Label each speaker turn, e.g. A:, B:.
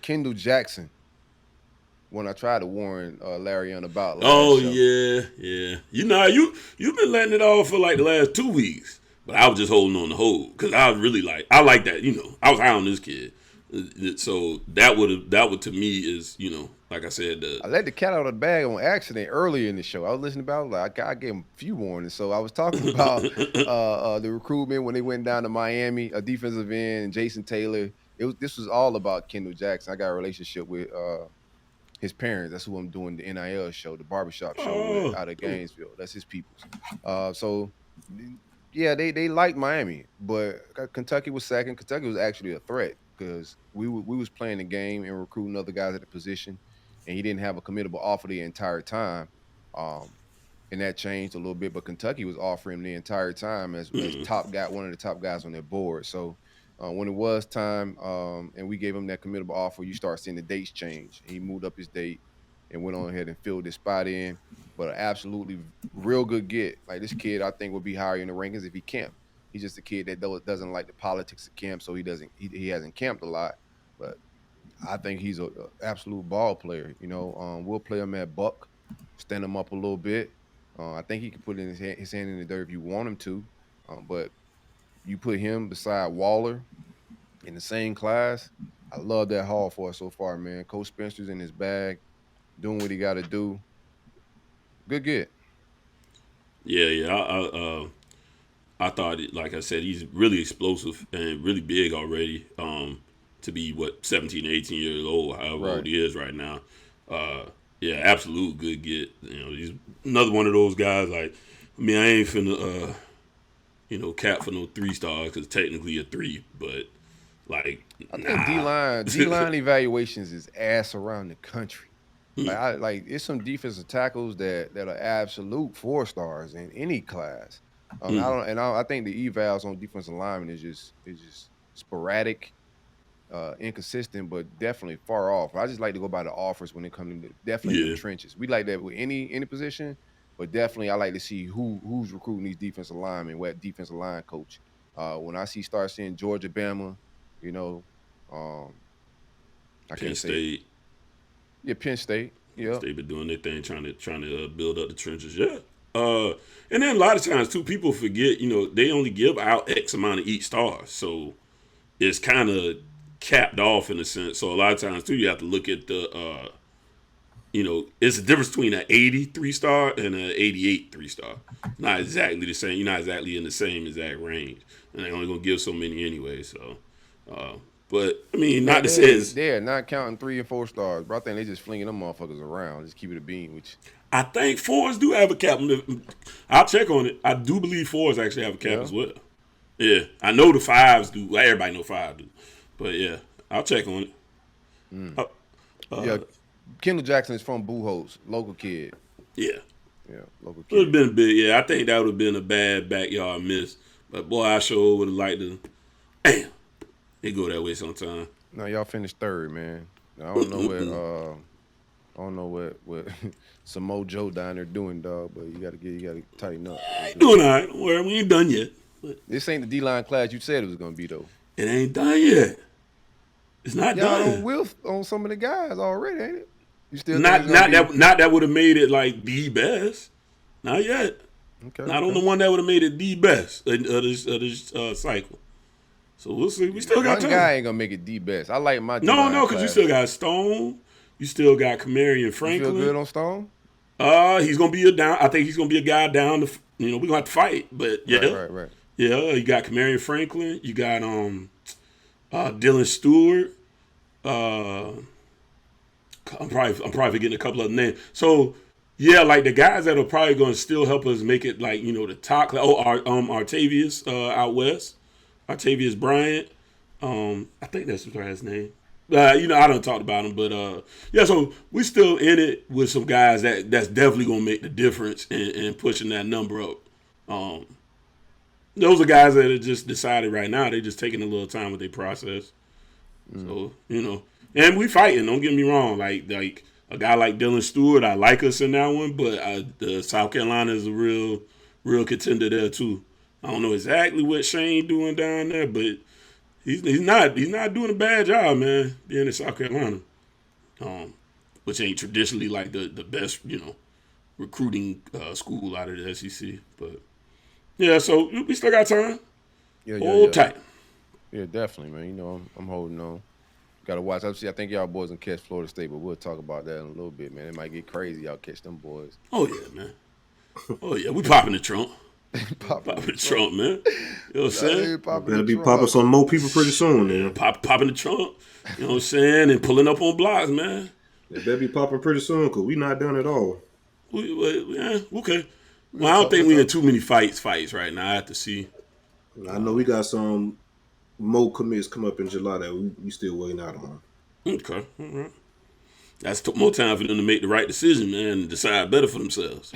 A: Kendall Jackson, when I tried to warn Larry on about last
B: Oh
A: show.
B: yeah, yeah. You know you've been letting it off for like the last 2 weeks, but I was just holding on to hold because I was really I like that. I was high on this kid, so that would to me is like I said the
A: I let the cat out of the bag on accident earlier in the show. I was listening about like I gave him a few warnings. So I was talking about the recruitment when they went down to Miami, a defensive end, Jason Taylor. This was all about Kendall Jackson. I got a relationship with his parents. That's who I'm doing the NIL show, the barbershop show with
B: oh
A: out of
B: cool.
A: Gainesville. That's his people's. So yeah, they liked Miami, but Kentucky was second. Kentucky was actually a threat because we was playing the game and recruiting other guys at the position, and he didn't have a committable offer the entire time. Um, and that changed a little bit, but Kentucky was offering him the entire time as
B: Mm.
A: top guy, one of the top guys on their board. So when it was time, and we gave him that committable offer, you start seeing the dates change. He moved up his date and went on ahead and filled his spot in. But an absolutely real good get. Like this kid, I think would be higher in the rankings if he camped. He's just a kid that doesn't like the politics of camp, so he hasn't camped a lot. But I think he's a absolute ball player. We'll play him at Buck, stand him up a little bit. I think he can put in his hand in the dirt if you want him to. But you put him beside Waller in the same class. I love that haul for us so far, man. Coach Spencer's in his bag, doing what he got to do. Good get.
B: Yeah, yeah. I thought like I said he's really explosive and really big already. To be what 17, 18 years old, however old
A: Right.
B: he is right now. Uh, yeah, absolute good get. He's another one of those guys. Like, I mean, I ain't finna cap for no 3 stars because technically a three, but like,
A: I think D
B: nah.
A: line D line evaluations is ass around the country. Like it's some defensive tackles that are absolute 4 stars in any class. I
B: Mm.
A: don't and I think the evals on defensive linemen is just sporadic, inconsistent, but definitely far off. I just like to go by the offers when it comes to definitely in them
B: Yeah,
A: trenches. We like that with any position, but definitely I like to see who's recruiting these defensive linemen, what defensive line coach. When I start seeing Georgia, Bama, you know, um, I
B: Penn
A: can't say it.
B: State.
A: Yeah, Penn State. Yep.
B: They been doing their thing, trying to build up the trenches. Yeah. And then a lot of times too, people forget. They only give out X amount of each star, so it's kind of capped off in a sense. So a lot of times too, you have to look at it's a difference between an 83 star and an 88 3 star. Not exactly the same. You're not exactly in the same exact range, and they're only gonna give so many anyway. So, uh, but I mean,
A: Yeah,
B: not to say it's.
A: they're not counting 3 and 4 stars, but I think they just flinging them motherfuckers around. Just keep it a bean, which
B: I think fours do have a cap. I'll check on it. I do believe fours actually have a cap
A: yeah.
B: as well. Yeah, I know the fives do. Well, everybody know five do, but yeah, I'll check on it.
A: Mm.
B: Uh,
A: Yeah, Kendall Jackson is from Buchholz, local kid.
B: yeah,
A: Yeah, local
B: it would have
A: kid.
B: been big. Yeah, I think that would have been a bad backyard miss. But boy, I sure would have liked to. Damn, it go that way sometime.
A: No, y'all finished third, man. I don't know what Samoa Joe down there doing, dog. But you gotta tighten up.
B: I
A: It's
B: ain't
A: just
B: doing all right. Don't worry, we ain't done yet. But
A: this ain't the D line class you said it was gonna be though.
B: it ain't done yet. It's not
A: Y'all don't
B: done.
A: whiff on some of the guys already, ain't it? You still think it's
B: Not
A: gonna
B: not
A: be
B: that not that would have made it like the best. Not yet.
A: okay?
B: Not on the
A: Okay.
B: one that would have made it the best of this cycle. So we'll see. We still got
A: One guy
B: time.
A: ain't gonna make it the best. I like my D
B: No,
A: line
B: no, because you
A: class.
B: still got Stone. You still got Kamarian
A: You feel good
B: Franklin.
A: on Stone?
B: He's gonna be a down. I think he's gonna be a guy down. We're gonna have to fight. But
A: Right,
B: yeah,
A: right, right.
B: yeah. You got Kamarian Franklin. You got Dylan Stewart. Uh, I'm probably forgetting a couple of names. So yeah, like the guys that are probably going to still help us make it, like the top. Oh, Artavius out west, Artavius Bryant. I think that's his name. I don't talk about him, but yeah. So we still in it with some guys that's definitely going to make the difference in pushing that number up. Um, those are guys that are just decided right now. They're just taking a little time with their process.
A: Mm.
B: So and we fighting. Don't get me wrong. Like a guy like Dylan Stewart, I like us in that one, but South Carolina is a real contender there too. I don't know exactly what Shane doing down there, but He's not doing a bad job, man, being in South Carolina, which ain't traditionally like the best, recruiting school out of the SEC. But yeah, so we still got time.
A: Yeah, yeah,
B: Hold
A: yeah.
B: tight.
A: Yeah, definitely, man. I'm holding on. Got to watch. Obviously, I think y'all boys can catch Florida State, but we'll talk about that in a little bit, man. It might get crazy. Y'all catch them boys.
B: Oh yeah, man. Oh yeah, we popping the trunk.
A: Popping
B: Popping
A: the
B: the
A: trunk.
B: trunk, man. You know what I'm saying?
A: Popping the
C: Better be popping
A: trunk.
C: some more people pretty soon, then.
B: Popping the trunk. You know what I'm saying? And pulling up on blocks, man.
C: They better be popping pretty soon, because we not done at all.
B: Yeah, okay.
A: We
B: Well,
A: gonna
B: I don't
A: talk.
B: think
A: We'll
B: we in
A: talk.
B: too many fights right now. I have to see.
C: I know we got some more commits come up in July that we still waiting out on.
B: Okay, all right. That's took more time for them to make the right decision, man, and decide better for themselves.